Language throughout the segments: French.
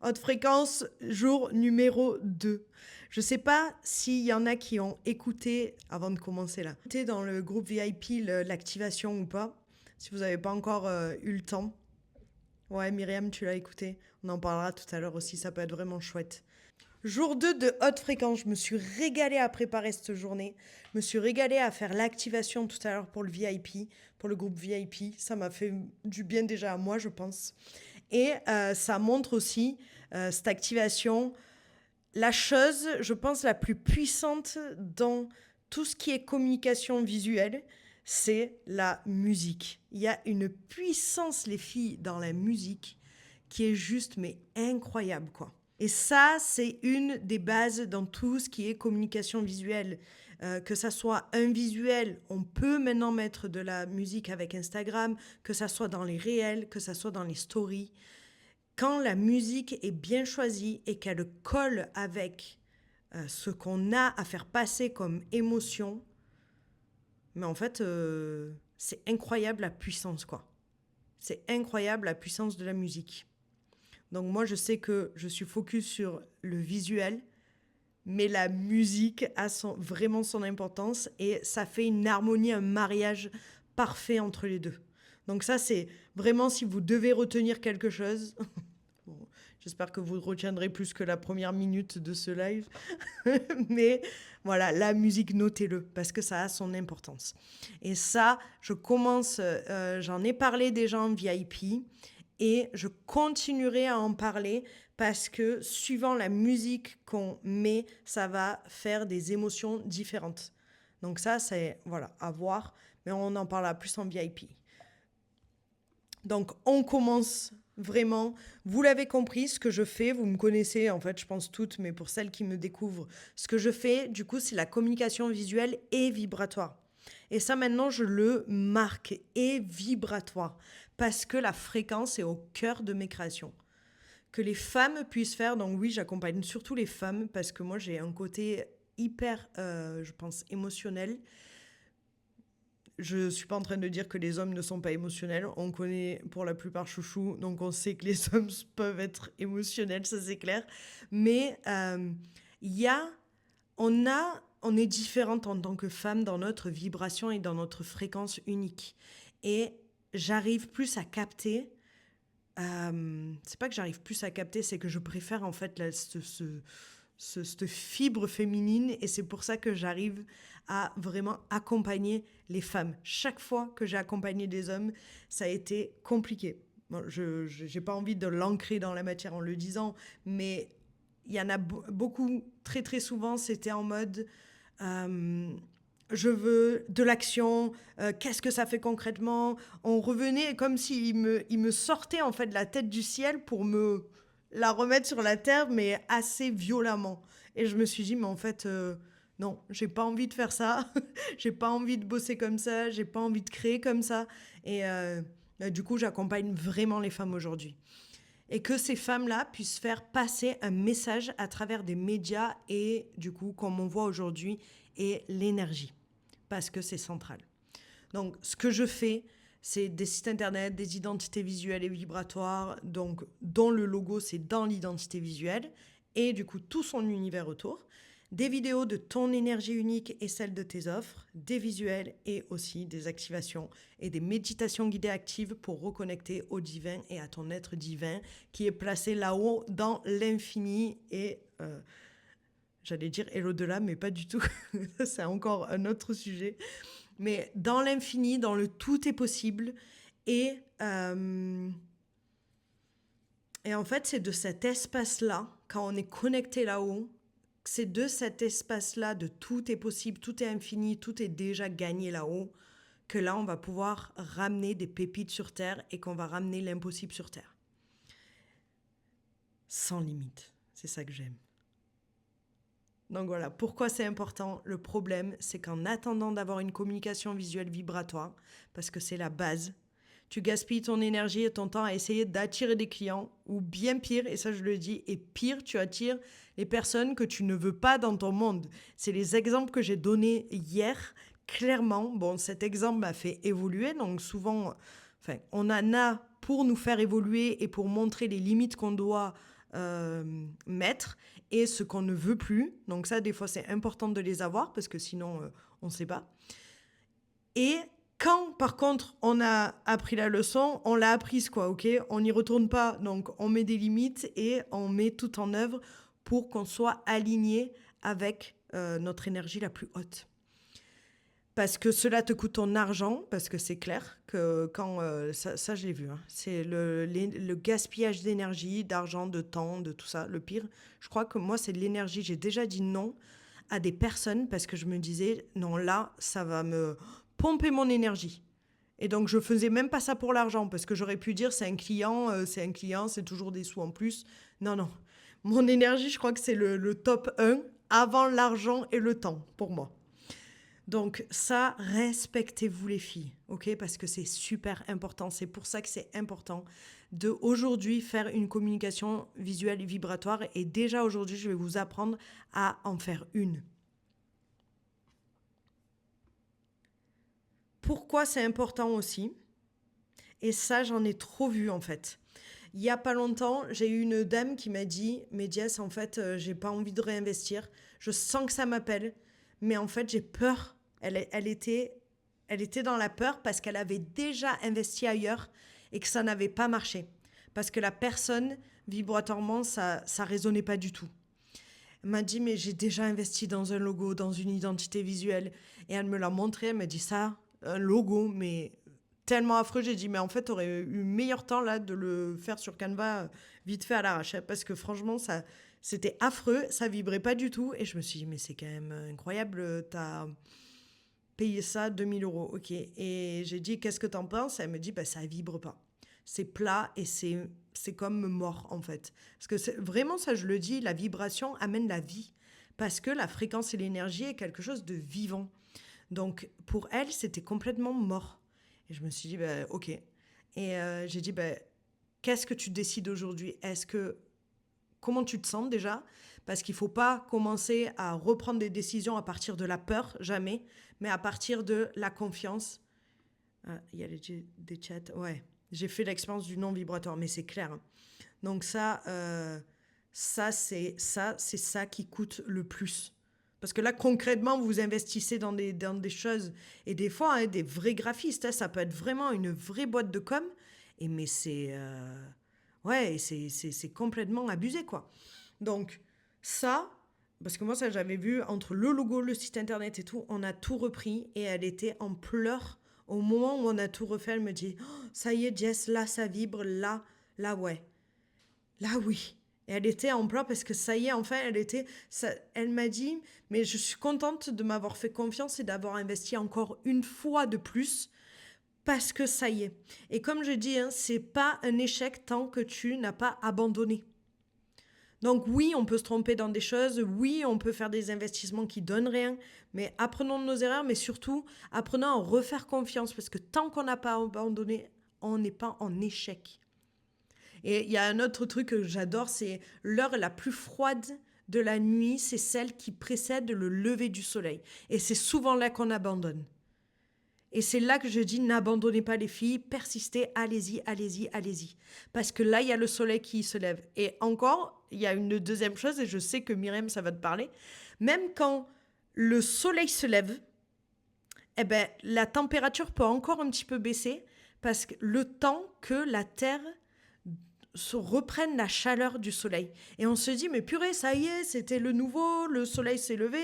Haute fréquence, jour numéro 2. Je sais pas s'il y en a qui ont écouté, avant de commencer là, écouté dans le groupe VIP l'activation ou pas, si vous n'avez pas encore eu le temps. Ouais, Myriam, tu l'as écouté. On en parlera tout à l'heure aussi, ça peut être vraiment chouette. Jour 2 de haute fréquence, je me suis régalée à préparer cette journée. Je me suis régalée à faire l'activation tout à l'heure pour le VIP, pour le groupe VIP. Ça m'a fait du bien déjà à moi, je pense. Et ça montre aussi, cette activation, la chose, je pense, la plus puissante dans tout ce qui est communication visuelle, c'est la musique. Il y a une puissance, les filles, dans la musique qui est juste, mais incroyable, quoi. Et ça, c'est une des bases dans tout ce qui est communication visuelle. Que ça soit un visuel, on peut maintenant mettre de la musique avec Instagram, que ça soit dans les réels, que ça soit dans les stories. Quand la musique est bien choisie et qu'elle colle avec ce qu'on a à faire passer comme émotion, mais en fait, c'est incroyable la puissance, quoi. C'est incroyable la puissance de la musique. Donc moi, je sais que je suis focus sur le visuel, mais la musique a vraiment son importance et ça fait une harmonie, un mariage parfait entre les deux. Donc ça, c'est vraiment si vous devez retenir quelque chose. Bon, j'espère que vous retiendrez plus que la première minute de ce live. Mais voilà, la musique, notez-le, parce que ça a son importance. Et ça, j'en ai parlé déjà en VIP, et je continuerai à en parler parce que suivant la musique qu'on met, ça va faire des émotions différentes. Donc ça, c'est, voilà, à voir, mais on en parlera plus en VIP. Donc, on commence vraiment. Vous l'avez compris, ce que je fais, vous me connaissez, en fait, je pense toutes, mais pour celles qui me découvrent, ce que je fais, du coup, c'est la communication visuelle et vibratoire. Et ça, maintenant, je le marque, et vibratoire, parce que la fréquence est au cœur de mes créations. Que les femmes puissent faire, donc oui, j'accompagne surtout les femmes, parce que moi, j'ai un côté hyper, je pense, émotionnel. Je ne suis pas en train de dire que les hommes ne sont pas émotionnels. On connaît pour la plupart Chouchou, donc on sait que les hommes peuvent être émotionnels, ça c'est clair. Mais il y a, on est différentes en tant que femmes dans notre vibration et dans notre fréquence unique. Et j'arrive plus à capter. C'est pas que j'arrive plus à capter, c'est que je préfère en fait cette fibre féminine et c'est pour ça que j'arrive à vraiment accompagner les femmes. Chaque fois que j'ai accompagné des hommes, ça a été compliqué. Bon, je n'ai pas envie de l'ancrer dans la matière en le disant, mais il y en a beaucoup, très très souvent, c'était en mode je veux de l'action, qu'est-ce que ça fait concrètement. On revenait comme il me sortait en fait de la tête du ciel pour me la remettre sur la terre, mais assez violemment. Et je me suis dit, mais en fait, non, j'ai pas envie de faire ça. J'ai pas envie de bosser comme ça. J'ai pas envie de créer comme ça. Et du coup, j'accompagne vraiment les femmes aujourd'hui. Et que ces femmes-là puissent faire passer un message à travers des médias et du coup, comme on voit aujourd'hui, et l'énergie. Parce que c'est central. Donc, ce que je fais, c'est des sites internet, des identités visuelles et vibratoires, donc dont le logo, c'est dans l'identité visuelle, et du coup, tout son univers autour. Des vidéos de ton énergie unique et celle de tes offres, des visuels et aussi des activations et des méditations guidées actives pour reconnecter au divin et à ton être divin qui est placé là-haut dans l'infini et j'allais dire et l'au-delà, mais pas du tout. C'est encore un autre sujet. Mais dans l'infini, dans le tout est possible. Et, euh, et en fait, c'est de cet espace-là, quand on est connecté là-haut, c'est de cet espace-là de tout est possible, tout est infini, tout est déjà gagné là-haut, que là, on va pouvoir ramener des pépites sur Terre et qu'on va ramener l'impossible sur Terre. Sans limite. C'est ça que j'aime. Donc voilà, pourquoi c'est important? Le problème, c'est qu'en attendant d'avoir une communication visuelle vibratoire, parce que c'est la base, tu gaspilles ton énergie et ton temps à essayer d'attirer des clients, ou bien pire, et ça je le dis, et pire, tu attires les personnes que tu ne veux pas dans ton monde. C'est les exemples que j'ai donnés hier, clairement. Bon, cet exemple m'a fait évoluer, donc souvent, enfin, on en a pour nous faire évoluer et pour montrer les limites qu'on doit mettre et ce qu'on ne veut plus. Donc ça, des fois, c'est important de les avoir parce que sinon, on ne sait pas. Et quand, par contre, on a appris la leçon, on l'a apprise, quoi, ok? On n'y retourne pas. Donc, on met des limites et on met tout en œuvre pour qu'on soit aligné avec notre énergie la plus haute. Parce que cela te coûte ton argent, parce que c'est clair que quand... ça, je l'ai vu. Hein, c'est le gaspillage d'énergie, d'argent, de temps, de tout ça. Le pire, je crois que moi, c'est de l'énergie. J'ai déjà dit non à des personnes parce que je me disais, non, là, ça va me pomper mon énergie. Et donc, je faisais même pas ça pour l'argent parce que j'aurais pu dire, c'est un client, c'est toujours des sous en plus. Non, non. Mon énergie, je crois que c'est le top 1 avant l'argent et le temps pour moi. Donc ça, respectez-vous les filles, ok? Parce que c'est super important. C'est pour ça que c'est important de aujourd'hui faire une communication visuelle et vibratoire. Et déjà aujourd'hui, je vais vous apprendre à en faire une. Pourquoi c'est important aussi? Et ça, j'en ai trop vu en fait. Il y a pas longtemps, j'ai eu une dame qui m'a dit, mais Jess, en fait, j'ai pas envie de réinvestir. Je sens que ça m'appelle, mais en fait, j'ai peur. Elle était dans la peur parce qu'elle avait déjà investi ailleurs et que ça n'avait pas marché. Parce que la personne, vibratoirement, ça résonnait pas du tout. Elle m'a dit, mais j'ai déjà investi dans un logo, dans une identité visuelle. Et elle me l'a montré, elle m'a dit ça, un logo, mais tellement affreux. J'ai dit, mais en fait, t'aurais eu meilleur temps là de le faire sur Canva vite fait à l'arrache. Parce que franchement, c'était affreux, ça vibrait pas du tout. Et je me suis dit, mais c'est quand même incroyable, t'as payé ça 2000 euros. Ok. Et j'ai dit, qu'est-ce que t'en penses? Elle me dit, bah, ça vibre pas. C'est plat et c'est comme mort en fait. Parce que vraiment, ça je le dis, la vibration amène la vie. Parce que la fréquence et l'énergie est quelque chose de vivant. Donc pour elle, c'était complètement mort. Et je me suis dit, bah, ok. Et j'ai dit, bah, qu'est-ce que tu décides aujourd'hui? Comment tu te sens déjà? Parce qu'il ne faut pas commencer à reprendre des décisions à partir de la peur, jamais, mais à partir de la confiance. Il y a des chats, ouais. J'ai fait l'expérience du non vibratoire, mais c'est clair. Hein. Donc c'est ça qui coûte le plus. Parce que là, concrètement, vous investissez dans des choses. Et des fois, hein, des vrais graphistes, hein, ça peut être vraiment une vraie boîte de com. Mais c'est... ouais, c'est complètement abusé, quoi. Donc, ça... Parce que moi, ça, j'avais vu, entre le logo, le site internet et tout, on a tout repris. Et elle était en pleurs. Au moment où on a tout refait, elle me dit, oh, ça y est, Jess, là, ça vibre, là, ouais. Là, oui. Et elle était en pleurs parce que ça y est, enfin, elle m'a dit, mais je suis contente de m'avoir fait confiance et d'avoir investi encore une fois de plus parce que ça y est. Et comme je dis, hein, c'est pas un échec tant que tu n'as pas abandonné. Donc oui, on peut se tromper dans des choses, oui, on peut faire des investissements qui donnent rien, mais apprenons de nos erreurs, mais surtout, apprenons à refaire confiance parce que tant qu'on n'a pas abandonné, on n'est pas en échec. Et il y a un autre truc que j'adore, c'est l'heure la plus froide de la nuit, c'est celle qui précède le lever du soleil. Et c'est souvent là qu'on abandonne. Et c'est là que je dis, n'abandonnez pas les filles, persistez, allez-y, allez-y, allez-y. Parce que là, il y a le soleil qui se lève. Et encore, il y a une deuxième chose, et je sais que Myriam, ça va te parler. Même quand le soleil se lève, eh ben, la température peut encore un petit peu baisser, parce que le temps que la Terre se reprenne la chaleur du soleil. Et on se dit, mais purée, ça y est, c'était le nouveau, le soleil s'est levé,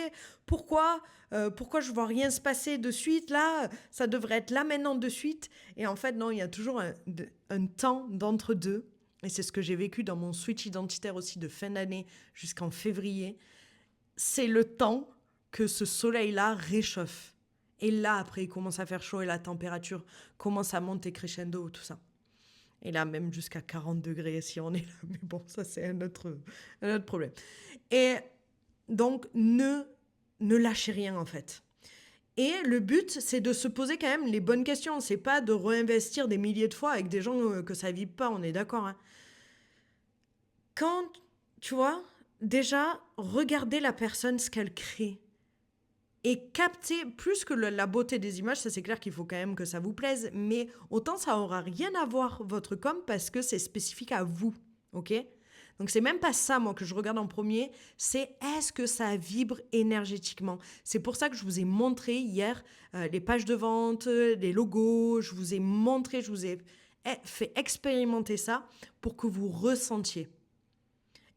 pourquoi je vois rien se passer de suite, là, ça devrait être là maintenant de suite. Et en fait, non, il y a toujours un temps d'entre-deux. Et c'est ce que j'ai vécu dans mon switch identitaire aussi de fin d'année jusqu'en février. C'est le temps que ce soleil-là réchauffe. Et là, après, il commence à faire chaud et la température commence à monter crescendo, tout ça. Et là, même jusqu'à 40 degrés si on est là. Mais bon, ça, c'est un autre problème. Et donc, ne lâchez rien, en fait. Et le but, c'est de se poser quand même les bonnes questions. C'est pas de réinvestir des milliers de fois avec des gens que ça vibre pas, on est d'accord. Hein. Quand, tu vois, déjà, regardez la personne, ce qu'elle crée. Et capter plus que la beauté des images, ça c'est clair qu'il faut quand même que ça vous plaise, mais autant ça aura rien à voir votre com parce que c'est spécifique à vous, ok? Donc, c'est même pas ça, moi, que je regarde en premier. C'est est-ce que ça vibre énergétiquement? C'est pour ça que je vous ai montré hier les pages de vente, les logos. Je vous ai montré, je vous ai fait expérimenter ça pour que vous ressentiez.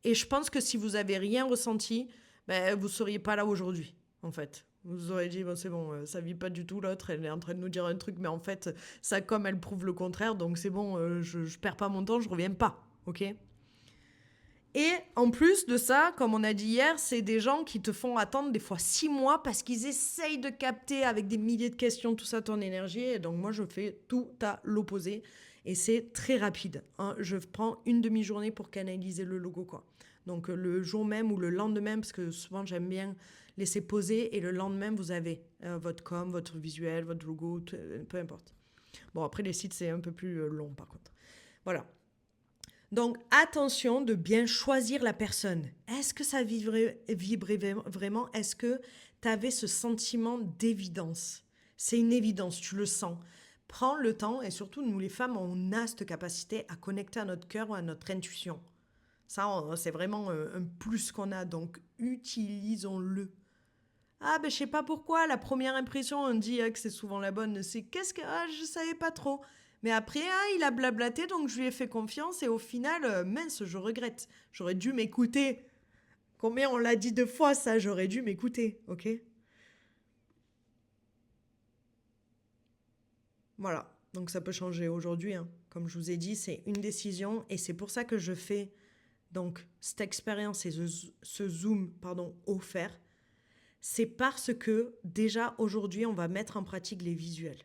Et je pense que si vous avez rien ressenti, ben, vous ne seriez pas là aujourd'hui, en fait. Vous aurez dit, bon, c'est bon, ça vit pas du tout, l'autre, elle est en train de nous dire un truc, mais en fait, ça, comme elle prouve le contraire, donc c'est bon, je perds pas mon temps, je reviens pas, ok? Et en plus de ça, comme on a dit hier, c'est des gens qui te font attendre des fois 6 mois parce qu'ils essayent de capter avec des milliers de questions tout ça ton énergie. Et donc moi, je fais tout à l'opposé. Et c'est très rapide, hein. Je prends une demi-journée pour canaliser le logo, quoi. Donc le jour même ou le lendemain, parce que souvent j'aime bien laisser poser. Et le lendemain, vous avez votre com, votre visuel, votre logo, peu importe. Bon, après les sites, c'est un peu plus long par contre. Voilà. Donc, attention de bien choisir la personne. Est-ce que ça vibrait vraiment? Est-ce que tu avais ce sentiment d'évidence? C'est une évidence, tu le sens. Prends le temps, et surtout, nous les femmes, on a cette capacité à connecter à notre cœur ou à notre intuition. Ça, c'est vraiment un plus qu'on a, donc utilisons-le. Ah, ben je sais pas pourquoi, la première impression, on dit que c'est souvent la bonne. C'est qu'est-ce que... Ah, je savais pas trop. Mais après, il a blablaté, donc je lui ai fait confiance. Et au final, mince, je regrette. J'aurais dû m'écouter. Combien on l'a dit 2 fois, ça, j'aurais dû m'écouter, ok? Voilà, donc ça peut changer aujourd'hui, hein. Comme je vous ai dit, c'est une décision. Et c'est pour ça que je fais donc cette expérience et ce Zoom offert. C'est parce que déjà aujourd'hui, on va mettre en pratique les visuels.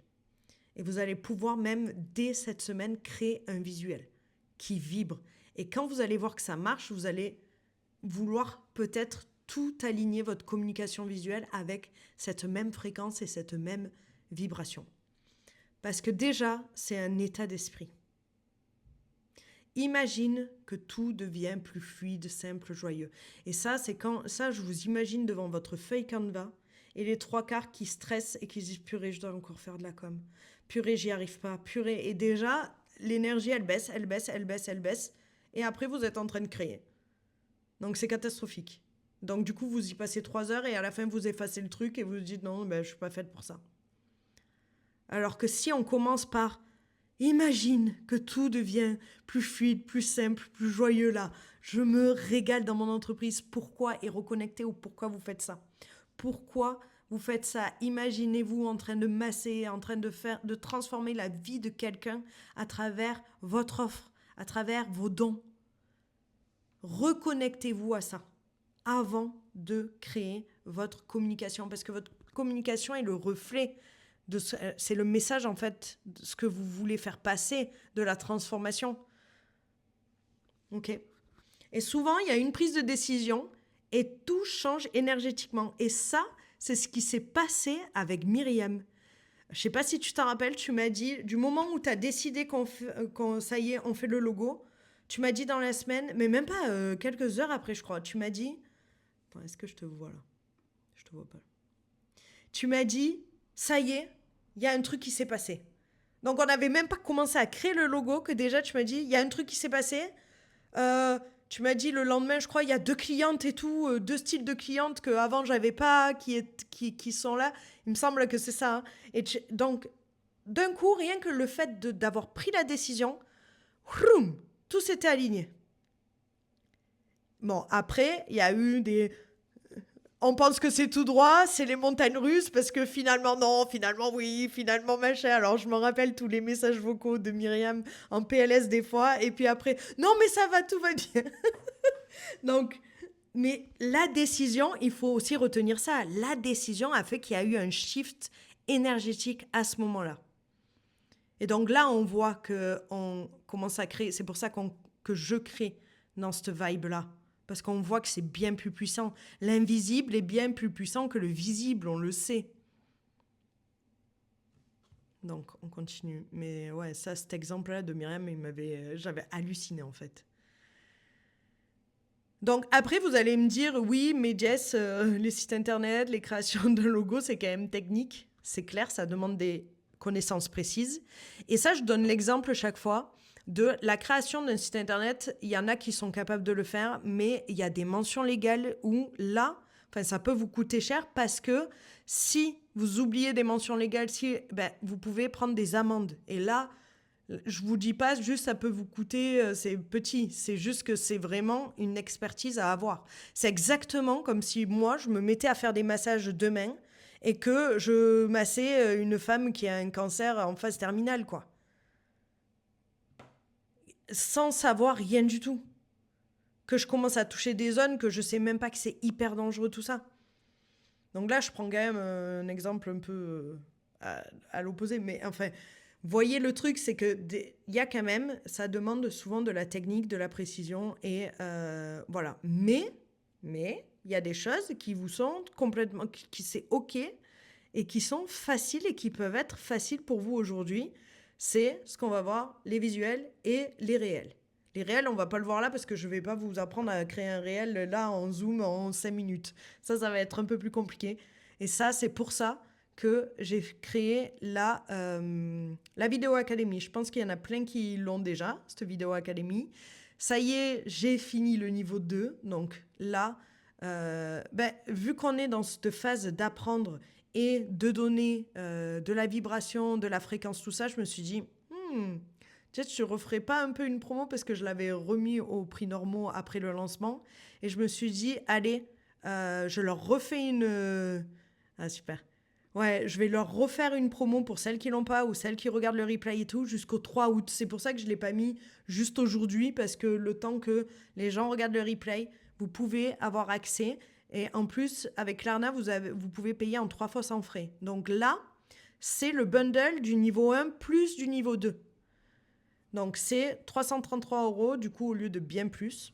Et vous allez pouvoir même, dès cette semaine, créer un visuel qui vibre. Et quand vous allez voir que ça marche, vous allez vouloir peut-être tout aligner votre communication visuelle avec cette même fréquence et cette même vibration. Parce que déjà, c'est un état d'esprit. Imagine que tout devient plus fluide, simple, joyeux. Et ça, c'est quand ça, je vous imagine devant votre feuille Canva et les 3/4 qui stressent et qui disent purée, je dois encore faire de la com. Purée, j'y arrive pas. Purée. Et déjà, l'énergie, elle baisse, elle baisse, elle baisse, elle baisse. Et après, vous êtes en train de créer. Donc, c'est catastrophique. Donc, du coup, vous y passez 3 heures et à la fin, vous effacez le truc et vous dites non, ben, je suis pas faite pour ça. Alors que si on commence par imagine que tout devient plus fluide, plus simple, plus joyeux là. Je me régale dans mon entreprise. Pourquoi? Et reconnectez au pourquoi vous faites ça. Pourquoi vous faites ça? Imaginez-vous en train de masser, en train de transformer la vie de quelqu'un à travers votre offre, à travers vos dons. Reconnectez-vous à ça avant de créer votre communication parce que votre communication est le reflet c'est le message en fait de ce que vous voulez faire passer, de la transformation. Ok. Et souvent, il y a une prise de décision et tout change énergétiquement. Et ça, c'est ce qui s'est passé avec Myriam. Je sais pas si tu t'en rappelles, tu m'as dit, du moment où tu as décidé ça y est, on fait le logo, tu m'as dit dans la semaine, mais même pas quelques heures après, je crois, tu m'as dit... Attends, est-ce que je te vois là? Je te vois pas. Tu m'as dit, ça y est, il y a un truc qui s'est passé. Donc, on n'avait même pas commencé à créer le logo que déjà, tu m'as dit, il y a un truc qui s'est passé. Tu m'as dit le lendemain, je crois, il y a 2 clientes et tout, 2 styles de clientes qu'avant, j'avais pas, qui sont là. Il me semble que c'est ça, hein. Et donc, d'un coup, rien que le fait d'avoir pris la décision, tout s'était aligné. Bon, après, il y a eu des... On pense que c'est tout droit, c'est les montagnes russes, parce que finalement, non, finalement, oui, finalement, machin. Alors, je me rappelle tous les messages vocaux de Myriam en PLS des fois, et puis après, non, mais ça va, tout va bien. Donc, mais la décision, il faut aussi retenir ça. La décision a fait qu'il y a eu un shift énergétique à ce moment-là. Et donc là, on voit qu'on commence à créer, c'est pour ça que je crée dans cette vibe-là. Parce qu'on voit que c'est bien plus puissant. L'invisible est bien plus puissant que le visible, on le sait. Donc, on continue. Mais ouais, ça, cet exemple-là de Myriam, j'avais halluciné, en fait. Donc, après, vous allez me dire, oui, mais Jess, les sites internet, les créations de logos, c'est quand même technique. C'est clair, ça demande des connaissances précises. Et ça, je donne l'exemple chaque fois. De la création d'un site internet, il y en a qui sont capables de le faire, mais il y a des mentions légales où là, ça peut vous coûter cher parce que si vous oubliez des mentions légales, vous pouvez prendre des amendes. Et là, je vous dis pas juste ça peut vous coûter, c'est petit, c'est juste que c'est vraiment une expertise à avoir. C'est exactement comme si moi je me mettais à faire des massages demain et que je massais une femme qui a un cancer en phase terminale, quoi. Sans savoir rien du tout. Que je commence à toucher des zones que je sais même pas que c'est hyper dangereux tout ça. Donc là je prends quand même un exemple un peu à l'opposé, mais enfin... Voyez, le truc, c'est que il y a quand même, ça demande souvent de la technique, de la précision, et voilà. Mais il y a des choses qui vous sont complètement, qui c'est OK, et qui sont faciles et qui peuvent être faciles pour vous aujourd'hui. C'est ce qu'on va voir, les visuels et les réels. Les réels, on va pas le voir là parce que je vais pas vous apprendre à créer un réel là en Zoom en 5 minutes. Ça va être un peu plus compliqué. Et ça, c'est pour ça que j'ai créé la Vidéo Académie. Je pense qu'il y en a plein qui l'ont déjà, cette Vidéo Académie. Ça y est, j'ai fini le niveau 2. Donc là, vu qu'on est dans cette phase d'apprendre et de donner de la vibration, de la fréquence, tout ça, je me suis dit, peut-être je ne referai pas un peu une promo parce que je l'avais remis au prix normaux après le lancement. Et je me suis dit, allez, je leur refais une... Ah, super. Ouais, je vais leur refaire une promo pour celles qui l'ont pas ou celles qui regardent le replay et tout jusqu'au 3 août. C'est pour ça que je ne l'ai pas mis juste aujourd'hui parce que le temps que les gens regardent le replay, vous pouvez avoir accès. Et en plus, avec Klarna, vous pouvez payer en 3 fois sans frais. Donc là, c'est le bundle du niveau 1 plus du niveau 2. Donc c'est 333 €, du coup, au lieu de bien plus,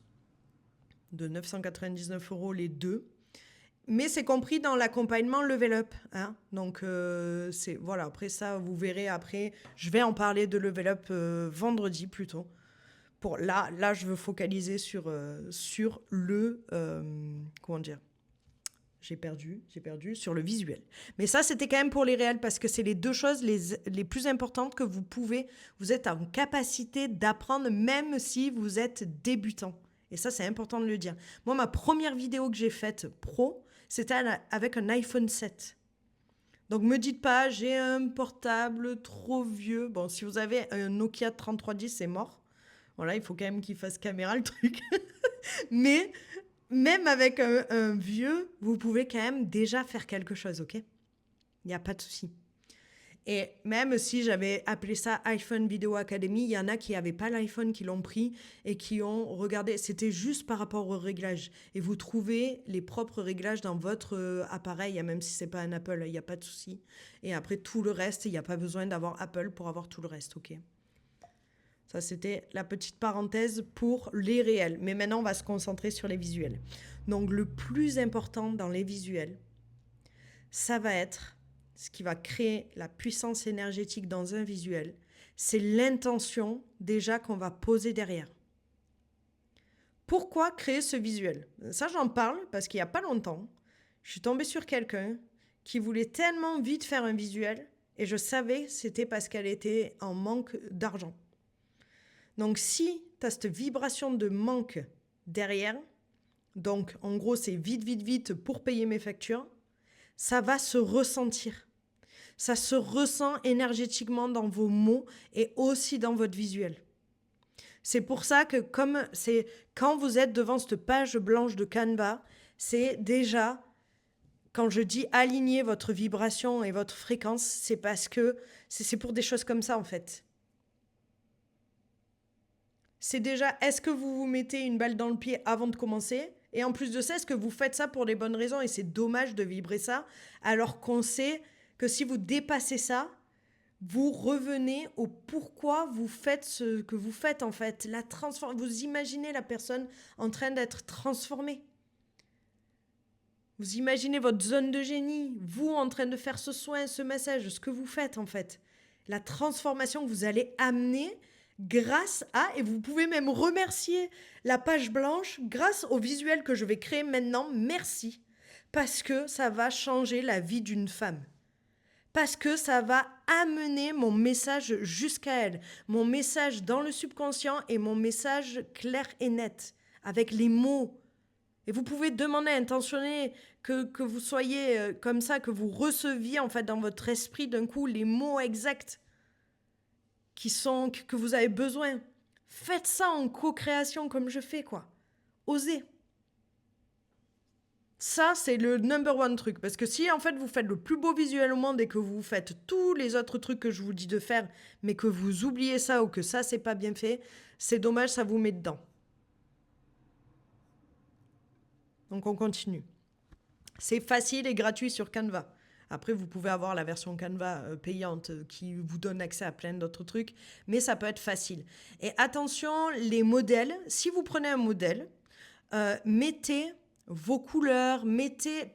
de 999 € les deux. Mais c'est compris dans l'accompagnement Level Up. Hein. Donc, voilà. Après ça, vous verrez après. Je vais en parler de Level Up vendredi plutôt. Là, je veux focaliser sur le... comment dire ? J'ai perdu sur le visuel. Mais ça, c'était quand même pour les réels parce que c'est les deux choses les plus importantes que vous êtes en capacité d'apprendre même si vous êtes débutant. Et ça, c'est important de le dire. Moi, ma première vidéo que j'ai faite pro, c'était avec un iPhone 7. Donc, me dites pas, j'ai un portable trop vieux. Bon, si vous avez un Nokia 3310, c'est mort. Voilà, il faut quand même qu'il fasse caméra, le truc. Mais même avec un vieux, vous pouvez quand même déjà faire quelque chose, ok ? Il n'y a pas de souci. Et même si j'avais appelé ça iPhone Video Academy, il y en a qui n'avaient pas l'iPhone, qui l'ont pris et qui ont regardé. C'était juste par rapport aux réglages. Et vous trouvez les propres réglages dans votre appareil, même si ce n'est pas un Apple, il n'y a pas de souci. Et après, tout le reste, il n'y a pas besoin d'avoir Apple pour avoir tout le reste, ok ? Ça, c'était la petite parenthèse pour les réels. Mais maintenant, on va se concentrer sur les visuels. Donc, le plus important dans les visuels, ça va être ce qui va créer la puissance énergétique dans un visuel. C'est l'intention déjà qu'on va poser derrière. Pourquoi créer ce visuel ? Ça, j'en parle parce qu'il n'y a pas longtemps, je suis tombée sur quelqu'un qui voulait tellement vite faire un visuel et je savais que c'était parce qu'elle était en manque d'argent. Donc, si tu as cette vibration de manque derrière, donc en gros, c'est vite pour payer mes factures, ça va se ressentir. Ça se ressent énergétiquement dans vos mots et aussi dans votre visuel. C'est pour ça que quand vous êtes devant cette page blanche de Canva, c'est déjà, quand je dis aligner votre vibration et votre fréquence, c'est parce que c'est pour des choses comme ça en fait. C'est déjà, est-ce que vous vous mettez une balle dans le pied avant de commencer ? Et en plus de ça, est-ce que vous faites ça pour les bonnes raisons ? Et c'est dommage de vibrer ça, alors qu'on sait que si vous dépassez ça, vous revenez au pourquoi vous faites ce que vous faites en fait. Vous imaginez la personne en train d'être transformée. Vous imaginez votre zone de génie, vous en train de faire ce soin, ce massage, ce que vous faites en fait. La transformation que vous allez amener grâce à, et vous pouvez même remercier la page blanche grâce au visuel que je vais créer maintenant. Merci, parce que ça va changer la vie d'une femme. Parce que ça va amener mon message jusqu'à elle. Mon message dans le subconscient et mon message clair et net, avec les mots. Et vous pouvez demander, intentionner que vous soyez comme ça, que vous receviez en fait dans votre esprit d'un coup les mots exacts que vous avez besoin. Faites ça en co-création comme je fais, quoi. Osez. Ça, c'est le number one truc. Parce que si, en fait, vous faites le plus beau visuel au monde et que vous faites tous les autres trucs que je vous dis de faire, mais que vous oubliez ça ou que ça, c'est pas bien fait, c'est dommage, ça vous met dedans. Donc, on continue. C'est facile et gratuit sur Canva. Après, vous pouvez avoir la version Canva payante qui vous donne accès à plein d'autres trucs, mais ça peut être facile. Et attention, les modèles, si vous prenez un modèle, mettez vos couleurs,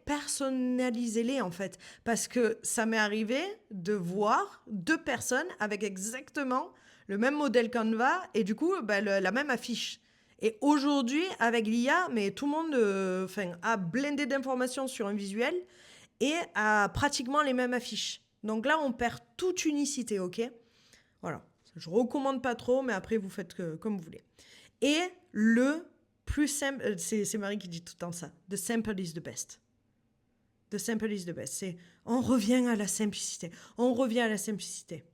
personnalisez-les en fait. Parce que ça m'est arrivé de voir 2 personnes avec exactement le même modèle Canva et du coup, la même affiche. Et aujourd'hui, avec l'IA, mais tout le monde a blindé d'informations sur un visuel et a pratiquement les mêmes affiches. Donc là, on perd toute unicité, ok? Voilà. Je recommande pas trop, mais après, vous faites comme vous voulez. Et le plus simple, c'est Marie qui dit tout le temps ça. The simple is the best. The simple is the best. On revient à la simplicité. On revient à la simplicité.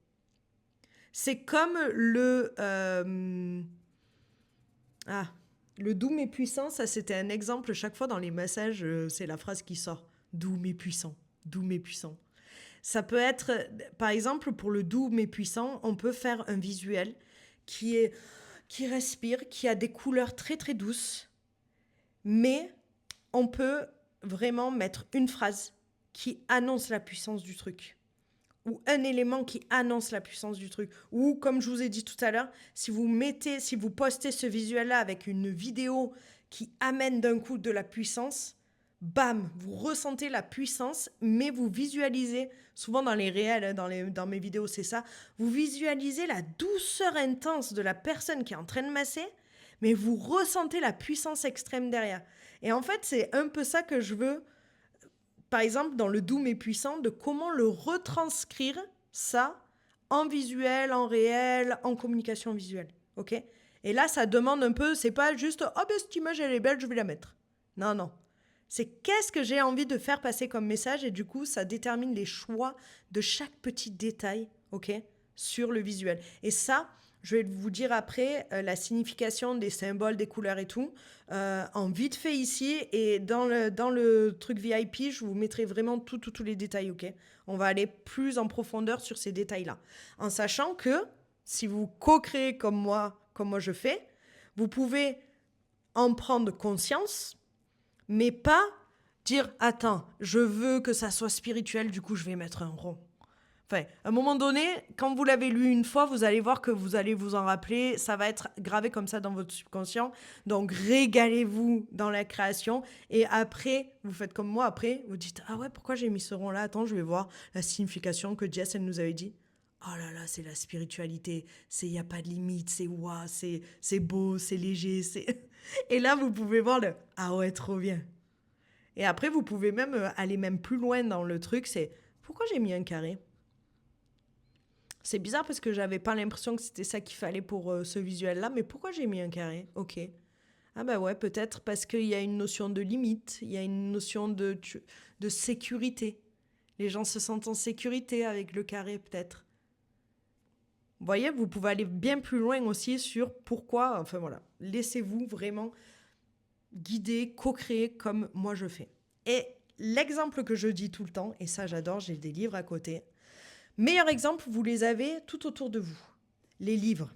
C'est comme le doux mais puissant. Ça, c'était un exemple. Chaque fois dans les massages, c'est la phrase qui sort. Doux mais puissant. Doux mais puissant. Ça peut être, par exemple, pour le doux mais puissant, on peut faire un visuel qui respire, qui a des couleurs très très douces, mais on peut vraiment mettre une phrase qui annonce la puissance du truc, ou un élément qui annonce la puissance du truc, ou comme je vous ai dit tout à l'heure, si vous postez ce visuel-là avec une vidéo qui amène d'un coup de la puissance, bam, vous ressentez la puissance, mais vous visualisez, souvent dans les réels, dans mes vidéos, c'est ça, vous visualisez la douceur intense de la personne qui est en train de masser, mais vous ressentez la puissance extrême derrière. Et en fait, c'est un peu ça que je veux, par exemple, dans le doux mais puissant, de comment le retranscrire, ça, en visuel, en réel, en communication visuelle, ok? Et là, ça demande un peu, c'est pas juste « Oh, ben cette image, elle est belle, je vais la mettre ». Non, non. C'est qu'est-ce que j'ai envie de faire passer comme message et du coup, ça détermine les choix de chaque petit détail, ok, sur le visuel. Et ça, je vais vous dire après la signification des symboles, des couleurs et tout, en vite fait ici. Et dans le truc VIP, je vous mettrai vraiment tous les détails, ok? On va aller plus en profondeur sur ces détails-là. En sachant que si vous co-créez comme moi je fais, vous pouvez en prendre conscience, mais pas dire « Attends, je veux que ça soit spirituel, du coup je vais mettre un rond ». Enfin, à un moment donné, quand vous l'avez lu une fois, vous allez voir que vous allez vous en rappeler. Ça va être gravé comme ça dans votre subconscient. Donc, régalez-vous dans la création. Et après, vous faites comme moi. Après, vous dites « Ah ouais, pourquoi j'ai mis ce rond-là? Attends, je vais voir la signification que Jess, elle nous avait dit. » Oh là là, c'est la spiritualité. Il n'y a pas de limite. C'est waouh, c'est beau, c'est léger. Et là, vous pouvez voir le « Ah ouais, trop bien ». Et après, vous pouvez même aller même plus loin dans le truc. C'est « Pourquoi j'ai mis un carré ?» C'est bizarre parce que j'avais pas l'impression que c'était ça qu'il fallait pour ce visuel-là, mais pourquoi j'ai mis un carré? Ok. Ah bah ouais, peut-être parce qu'il y a une notion de limite, il y a une notion de sécurité. Les gens se sentent en sécurité avec le carré, peut-être. Vous voyez, vous pouvez aller bien plus loin aussi sur pourquoi, enfin voilà, laissez-vous vraiment guider, co-créer comme moi je fais. Et l'exemple que je dis tout le temps, et ça j'adore, j'ai des livres à côté. Meilleur exemple, vous les avez tout autour de vous, les livres.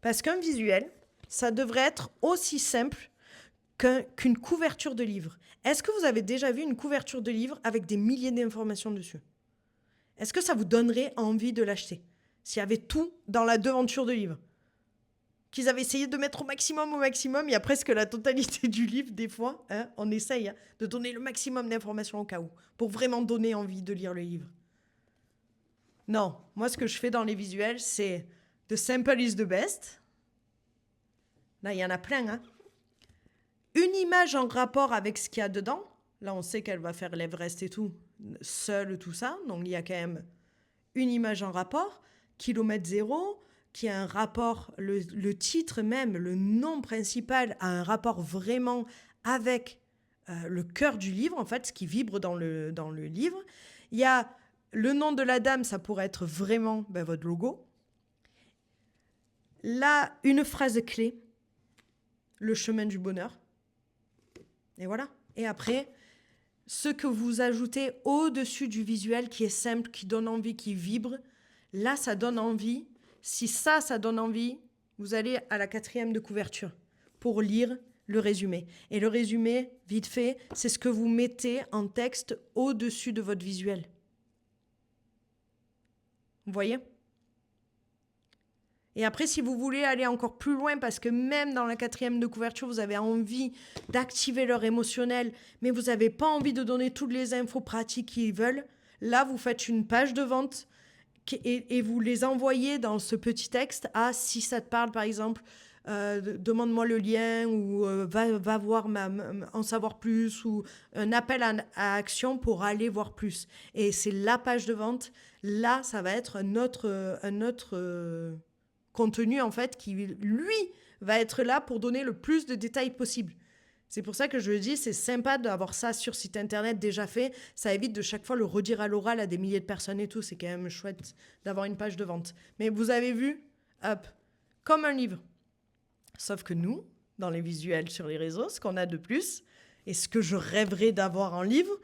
Parce qu'un visuel, ça devrait être aussi simple qu'une couverture de livre. Est-ce que vous avez déjà vu une couverture de livre avec des milliers d'informations dessus? Est-ce que ça vous donnerait envie de l'acheter? S'il y avait tout dans la devanture de livre, qu'ils avaient essayé de mettre au maximum, il y a presque la totalité du livre, des fois, hein, on essaye de donner le maximum d'informations au cas où, pour vraiment donner envie de lire le livre. Non, moi ce que je fais dans les visuels, c'est the simple is the best. Là, il y en a plein. Hein. Une image en rapport avec ce qu'il y a dedans, Là, on sait qu'elle va faire l'Everest et tout, seule, tout ça. Donc, il y a quand même une image en rapport, kilomètre zéro, qui a un rapport, le titre même, le nom principal a un rapport vraiment avec le cœur du livre, en fait, ce qui vibre dans le livre. Il y a le nom de la dame, ça pourrait être vraiment votre logo. Là, une phrase clé, le chemin du bonheur. Et voilà. Et après, ce que vous ajoutez au-dessus du visuel qui est simple, qui donne envie, qui vibre, là, ça donne envie. Si ça donne envie, vous allez à la 4e de couverture pour lire le résumé. Et le résumé, vite fait, c'est ce que vous mettez en texte au-dessus de votre visuel. Vous voyez ? Et après, si vous voulez aller encore plus loin, parce que même dans la 4e de couverture, vous avez envie d'activer leur émotionnel, mais vous n'avez pas envie de donner toutes les infos pratiques qu'ils veulent, là, vous faites une page de vente et vous les envoyez dans ce petit texte à, si ça te parle, par exemple, demande-moi le lien ou va voir en savoir plus ou un appel à action pour aller voir plus. Et c'est la page de vente. Là, ça va être un autre contenu, en fait, qui, lui, va être là pour donner le plus de détails possible. C'est pour ça que je le dis, c'est sympa d'avoir ça sur site internet déjà fait. Ça évite de chaque fois le redire à l'oral à des milliers de personnes et tout. C'est quand même chouette d'avoir une page de vente. Mais vous avez vu, hop, comme un livre. Sauf que nous, dans les visuels sur les réseaux, ce qu'on a de plus, et ce que je rêverais d'avoir en livre,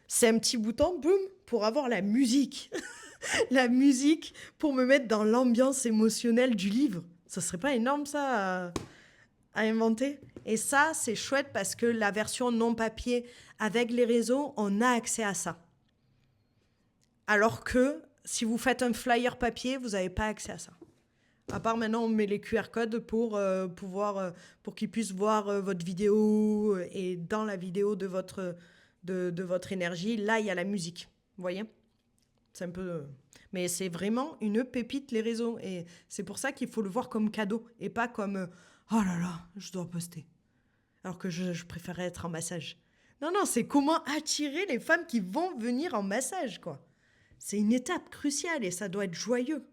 c'est un petit bouton, boum, pour avoir la musique. La musique pour me mettre dans l'ambiance émotionnelle du livre. Ça serait pas énorme, ça, à inventer? Et ça, c'est chouette parce que la version non papier, avec les réseaux, on a accès à ça. Alors que si vous faites un flyer papier, vous n'avez pas accès à ça. À part maintenant, on met les QR codes pour pour qu'ils puissent voir votre vidéo et dans la vidéo de votre énergie, là, il y a la musique. Vous voyez ? C'est un peu... Mais c'est vraiment une pépite, les réseaux. Et c'est pour ça qu'il faut le voir comme cadeau et pas comme oh là là, je dois poster. Alors que je préférais être en massage. Non, c'est comment attirer les femmes qui vont venir en massage, quoi. C'est une étape cruciale et ça doit être joyeux.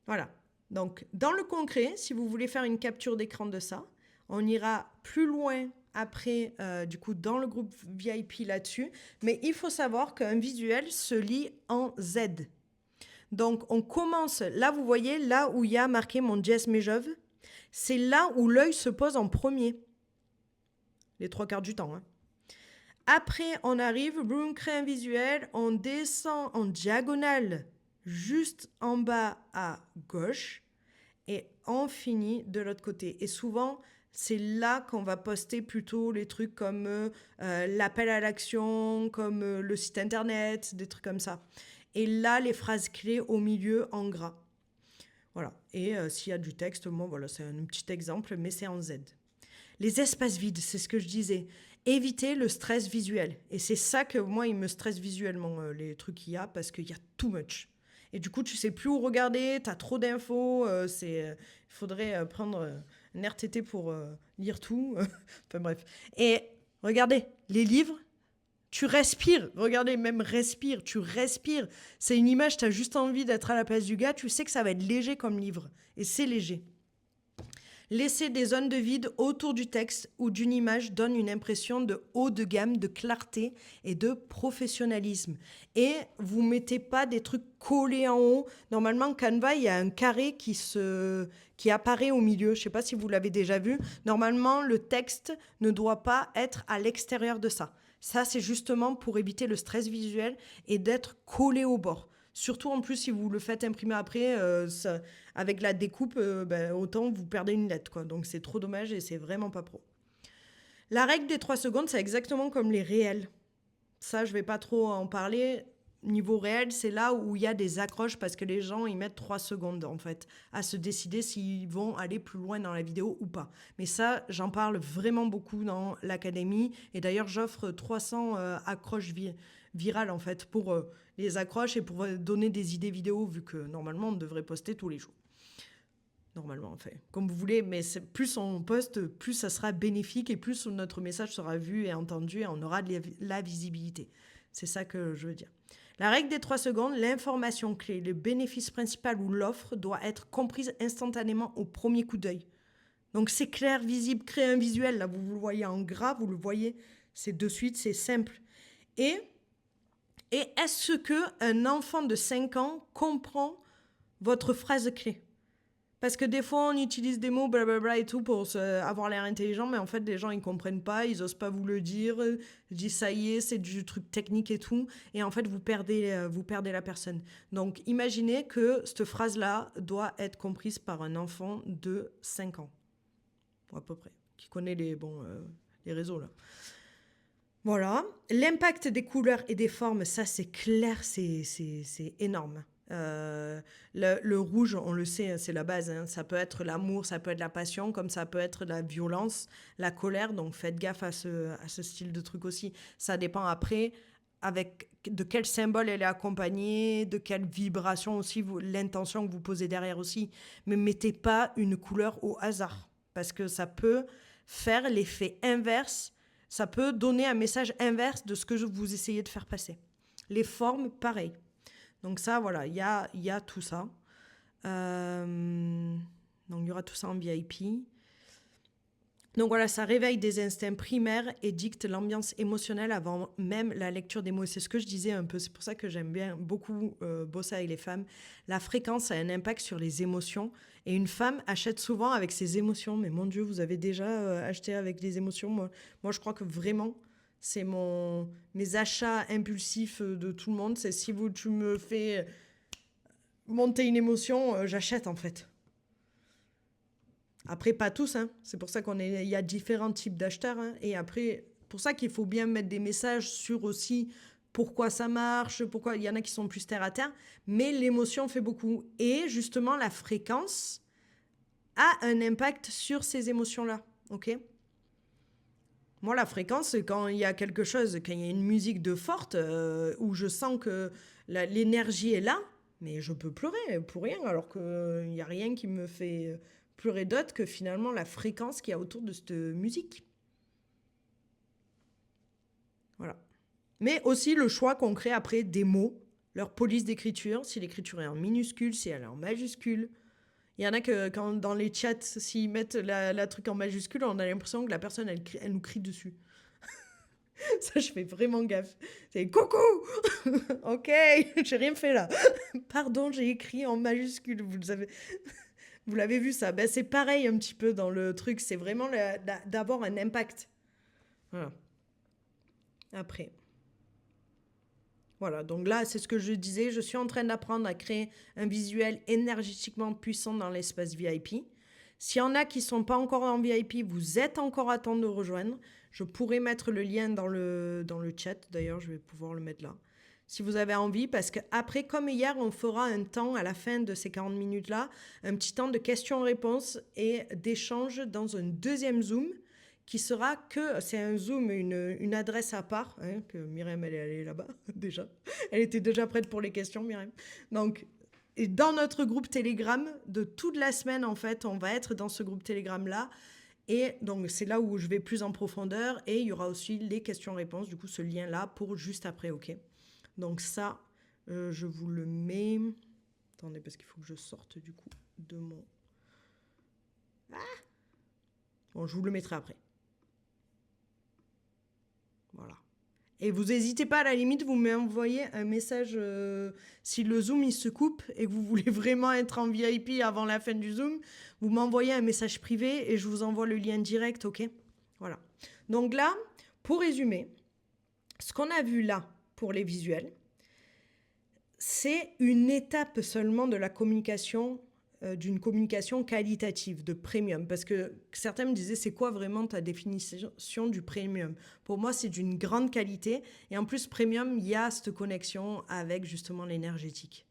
Voilà. Donc, dans le concret, si vous voulez faire une capture d'écran de ça, on ira plus loin après, du coup, dans le groupe VIP là-dessus. Mais il faut savoir qu'un visuel se lit en Z. Donc, on commence, là, vous voyez, là où il y a marqué mon Jess Mejov, c'est là où l'œil se pose en premier. Les 3/4 du temps. Hein. Après, on arrive, on crée un visuel, on descend en diagonale juste en bas à gauche et on finit de l'autre côté. Et souvent, c'est là qu'on va poster plutôt les trucs comme l'appel à l'action, comme le site internet, des trucs comme ça. Et là, les phrases clés au milieu en gras. Voilà. Et s'il y a du texte, moi, voilà, c'est un petit exemple, mais c'est en Z. Les espaces vides, c'est ce que je disais. Éviter le stress visuel. Et c'est ça que moi, il me stresse visuellement, les trucs qu'il y a, parce qu'il y a too much. Et du coup, tu sais plus où regarder, tu as trop d'infos. Il faudrait prendre un RTT pour lire tout. Enfin bref. Et regardez, les livres, tu respires. Regardez, même respire, tu respires. C'est une image, tu as juste envie d'être à la place du gars. Tu sais que ça va être léger comme livre. Et c'est léger. Laisser des zones de vide autour du texte ou d'une image donne une impression de haut de gamme, de clarté et de professionnalisme. Et vous ne mettez pas des trucs collés en haut. Normalement, Canva, il y a un carré qui apparaît au milieu. Je ne sais pas si vous l'avez déjà vu. Normalement, le texte ne doit pas être à l'extérieur de ça. Ça, c'est justement pour éviter le stress visuel et d'être collé au bord. Surtout en plus, si vous le faites imprimer après, avec la découpe, autant vous perdez une lettre, quoi. Donc c'est trop dommage et c'est vraiment pas pro. La règle des 3 secondes, c'est exactement comme les réels. Ça, je vais pas trop en parler. Niveau réel, c'est là où il y a des accroches parce que les gens, ils mettent 3 secondes, en fait, à se décider s'ils vont aller plus loin dans la vidéo ou pas. Mais ça, j'en parle vraiment beaucoup dans l'académie. Et d'ailleurs, j'offre 300 accroches virales, en fait, pour les accroches et pour donner des idées vidéo, vu que normalement, on devrait poster tous les jours. normalement, en fait. Comme vous voulez, mais plus on poste, plus ça sera bénéfique et plus notre message sera vu et entendu et on aura de la visibilité. C'est ça que je veux dire. La règle des 3 secondes, l'information clé, le bénéfice principal ou l'offre doit être comprise instantanément au premier coup d'œil. Donc c'est clair, visible, créer un visuel, là vous le voyez en gras, vous le voyez, c'est de suite, c'est simple. Et est-ce qu'un enfant de 5 ans comprend votre phrase clé? Parce que des fois, on utilise des mots blablabla et tout pour avoir l'air intelligent, mais en fait, les gens, ils comprennent pas, ils osent pas vous le dire. Ils disent, ça y est, c'est du truc technique et tout. Et en fait, vous perdez la personne. Donc, imaginez que cette phrase-là doit être comprise par un enfant de 5 ans, à peu près, qui connaît les réseaux, là. Voilà. L'impact des couleurs et des formes, ça, c'est clair, c'est énorme. Le rouge, on le sait, c'est la base, hein. Ça peut être l'amour, ça peut être la passion, comme ça peut être la violence, la colère. Donc faites gaffe à ce style de truc aussi. Ça dépend après de quel symbole elle est accompagnée, de quelle vibration aussi, l'intention que vous posez derrière aussi. Mais mettez pas une couleur au hasard, parce que ça peut faire l'effet inverse. Ça peut donner un message inverse de ce que vous essayez de faire passer. Les formes, pareil. Donc ça, voilà, il y a tout ça. Donc il y aura tout ça en VIP. Donc voilà, ça réveille des instincts primaires et dicte l'ambiance émotionnelle avant même la lecture des mots. C'est ce que je disais un peu, c'est pour ça que j'aime bien beaucoup bosser avec les femmes. La fréquence a un impact sur les émotions et une femme achète souvent avec ses émotions. Mais mon Dieu, vous avez déjà acheté avec des émotions? Moi, je crois que vraiment, c'est mes achats impulsifs de tout le monde. C'est si tu me fais monter une émotion, j'achète en fait. Après, pas tous, hein. C'est pour ça il y a différents types d'acheteurs, hein. Et après, pour ça qu'il faut bien mettre des messages sur aussi pourquoi ça marche, pourquoi il y en a qui sont plus terre à terre, mais l'émotion fait beaucoup. Et justement, la fréquence a un impact sur ces émotions-là, ok? Moi, la fréquence, c'est quand il y a quelque chose, quand il y a une musique de forte, où je sens que l'énergie est là, mais je peux pleurer pour rien, alors qu'il n'y a rien qui me fait pleurer d'autre que finalement la fréquence qu'il y a autour de cette musique. Voilà. Mais aussi le choix qu'on crée après des mots, leur police d'écriture, si l'écriture est en minuscule, si elle est en majuscule. Il y en a que quand dans les chats, s'ils mettent la truc en majuscule, on a l'impression que la personne, elle nous crie dessus. Ça, je fais vraiment gaffe. C'est coucou. Ok, j'ai rien fait là. Pardon, j'ai écrit en majuscule. Vous l'avez vu ça. Ben, c'est pareil un petit peu dans le truc. C'est vraiment d'avoir un impact. Voilà. Après. Voilà, donc là, c'est ce que je disais. Je suis en train d'apprendre à créer un visuel énergétiquement puissant dans l'espace VIP. S'il y en a qui ne sont pas encore en VIP, vous êtes encore à temps de rejoindre. Je pourrais mettre le lien dans le chat. D'ailleurs, je vais pouvoir le mettre là. Si vous avez envie, parce qu'après, comme hier, on fera un temps à la fin de ces 40 minutes-là, un petit temps de questions-réponses et d'échanges dans un deuxième Zoom qui sera c'est un Zoom, une adresse à part, hein, que Myriam, elle est allée là-bas déjà. Elle était déjà prête pour les questions, Myriam. Donc, et dans notre groupe Telegram, de toute la semaine, en fait, on va être dans ce groupe Telegram-là. Et donc, c'est là où je vais plus en profondeur. Et il y aura aussi les questions-réponses, du coup, ce lien-là pour juste après, ok? Donc ça, je vous le mets... Attendez, parce qu'il faut que je sorte, du coup, de mon... Ah bon, je vous le mettrai après. Voilà. Et vous n'hésitez pas, à la limite, vous m'envoyez un message si le Zoom il se coupe et que vous voulez vraiment être en VIP avant la fin du Zoom, vous m'envoyez un message privé et je vous envoie le lien direct, ok? Voilà. Donc là, pour résumer, ce qu'on a vu là pour les visuels, c'est une étape seulement de la communication, d'une communication qualitative, de premium. Parce que certains me disaient, c'est quoi vraiment ta définition du premium? Pour moi, c'est d'une grande qualité. Et en plus, premium, il y a cette connexion avec justement l'énergétique.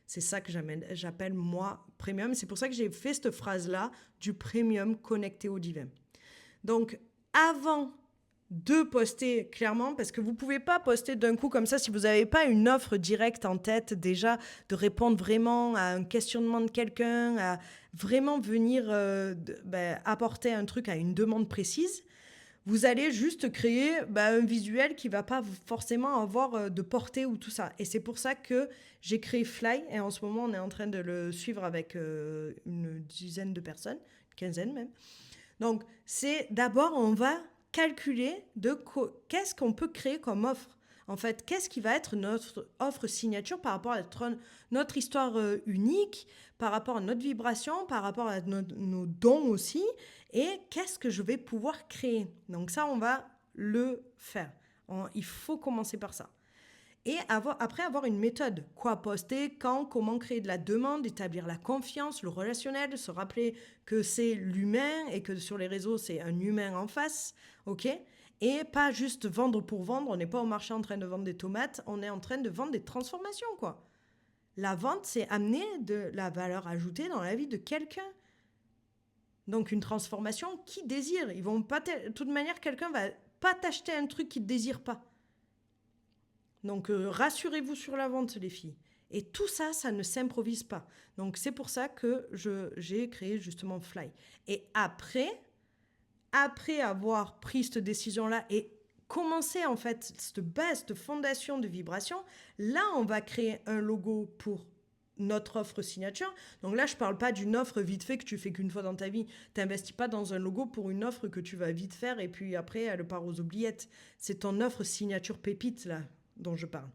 C'est ça que j'appelle, moi, premium. C'est pour ça que j'ai fait cette phrase-là, du premium connecté au divin. Donc, avant de poster clairement, parce que vous pouvez pas poster d'un coup comme ça si vous n'avez pas une offre directe en tête déjà, de répondre vraiment à un questionnement de quelqu'un, à vraiment venir apporter un truc à une demande précise. Vous allez juste créer un visuel qui va pas forcément avoir de portée ou tout ça. Et c'est pour ça que j'ai créé Fly, et en ce moment on est en train de le suivre avec une dizaine de personnes, une quinzaine même. Donc, c'est d'abord, on va calculer qu'est-ce qu'on peut créer comme offre. En fait, qu'est-ce qui va être notre offre signature par rapport à notre histoire unique, par rapport à notre vibration, par rapport à nos dons aussi, et qu'est-ce que je vais pouvoir créer. Donc ça, on va le faire. Il faut commencer par ça. Et après, avoir une méthode. Quoi poster, quand, comment créer de la demande, établir la confiance, le relationnel, se rappeler que c'est l'humain et que sur les réseaux, c'est un humain en face. OK ? Et pas juste vendre pour vendre. On n'est pas au marché en train de vendre des tomates. On est en train de vendre des transformations, quoi. La vente, c'est amener de la valeur ajoutée dans la vie de quelqu'un. Donc, une transformation qui désire. Ils vont pas de toute manière, quelqu'un va pas t'acheter un truc qu'il ne désire pas. Donc, rassurez-vous sur la vente, les filles. Et tout ça, ça ne s'improvise pas. Donc, c'est pour ça que j'ai créé justement Fly. Et après avoir pris cette décision-là et commencé en fait cette base, cette fondation de vibration, là, on va créer un logo pour notre offre signature. Donc là, je ne parle pas d'une offre vite fait que tu fais qu'une fois dans ta vie. Tu n'investis pas dans un logo pour une offre que tu vas vite faire et puis après, elle part aux oubliettes. C'est ton offre signature pépite, là, dont je parle.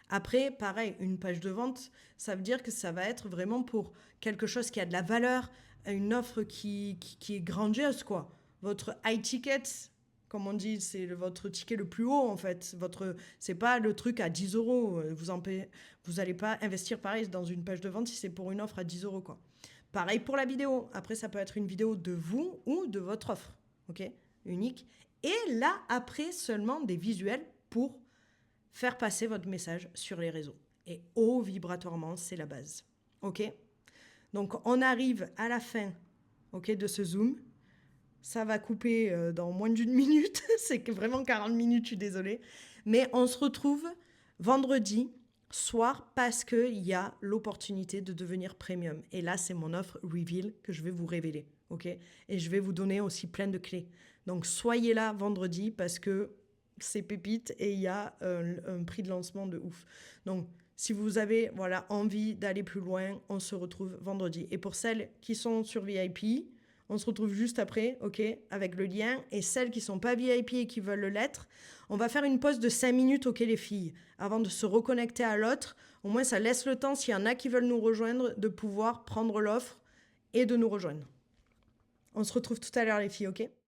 Après, pareil, une page de vente, ça veut dire que ça va être vraiment pour quelque chose qui a de la valeur, une offre qui est grandiose, quoi. Votre high ticket, comme on dit, c'est votre ticket le plus haut, en fait. C'est pas le truc à 10 euros. Vous n'allez pas investir pareil dans une page de vente si c'est pour une offre à 10 euros, quoi. Pareil pour la vidéo. Après, ça peut être une vidéo de vous ou de votre offre, ok, unique. Et là, après, seulement des visuels pour faire passer votre message sur les réseaux. Et haut vibratoirement, c'est la base. OK ? Donc, on arrive à la fin, OK, de ce Zoom. Ça va couper dans moins d'une minute. C'est que vraiment 40 minutes, je suis désolée. Mais on se retrouve vendredi soir parce qu'il y a l'opportunité de devenir premium. Et là, c'est mon offre Reveal que je vais vous révéler. OK ? Et je vais vous donner aussi plein de clés. Donc, soyez là vendredi parce que c'est pépite et il y a un prix de lancement de ouf. Donc, si vous avez envie d'aller plus loin, on se retrouve vendredi. Et pour celles qui sont sur VIP, on se retrouve juste après, OK, avec le lien. Et celles qui ne sont pas VIP et qui veulent l'être, on va faire une pause de 5 minutes, OK, les filles, avant de se reconnecter à l'autre. Au moins, ça laisse le temps, s'il y en a qui veulent nous rejoindre, de pouvoir prendre l'offre et de nous rejoindre. On se retrouve tout à l'heure, les filles, OK ?